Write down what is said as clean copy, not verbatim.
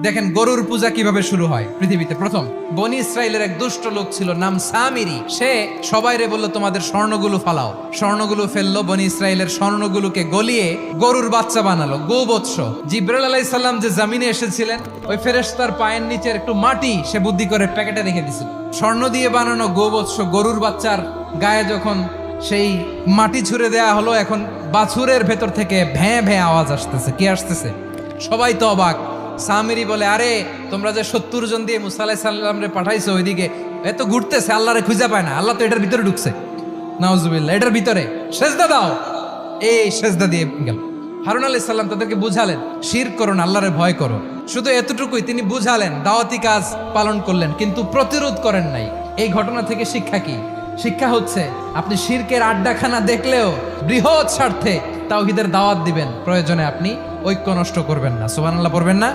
দেখেন গরুর পূজা কিভাবে শুরু হয় পৃথিবীতে প্রথম। বনি ইসরায়েলের এক দুষ্ট লোক ছিল, নাম সামিরি। সে সবাইরে বলল তোমাদের স্বর্ণগুলো ফালাও। স্বর্ণগুলো ফেললো, বনি ইসরায়েলের স্বর্ণগুলোকে গলিয়ে গরুর বাচ্চা বানালো, গোবৎস। জিব্রাইল আলাইহিস সালাম যে জমিনে এসেছিলেন, ওই ফেরেশতার পায়ের নিচের একটু মাটি সে বুদ্ধি করে প্যাকেটে রেখে দিছিল। স্বর্ণ দিয়ে বানানো গোবৎস গরুর বাচ্চার গায়ে যখন সেই মাটি ছুঁড়ে দেয়া হলো, এখন বাছুরের ভেতর থেকে ভ্যাঁ ভ্যাঁ আওয়াজ আসতেছে। কি আসতেছে? সবাই তো অবাক। সামিরি বলে, আরে তোমরা যে 70 জন দিয়ে মুসা আলাইহিস সালাম রে পাঠাইছো ওইদিকে, এত ঘুরতেছে, আল্লাহরে খুঁজে পায় না, আল্লাহ তো এটার ভিতরে ঢুকছে। নাউজুবিল্লাহ, এটার ভিতরে সেজদা দাও। এই সেজদা দিয়ে গেল। হারুন আলাইহিস সালাম তাদেরকে বুঝালেন, শিরক করো না, আল্লাহরে ভয় করো। শুধু এতটুকুই তিনি বুঝালেন, দাওয়াতি কাজ পালন করলেন, কিন্তু প্রতিরোধ করেন নাই। এই ঘটনা থেকে শিক্ষা কি? শিক্ষা হচ্ছে, আপনি শিরকের আড্ডাখানা দেখলেও বৃহৎ স্বার্থে তাওহীদের দাওয়াত দিবেন, প্রয়োজনে আপনি ঐক্য নষ্ট করবেন না। সুবহানাল্লাহ পড়বেন না?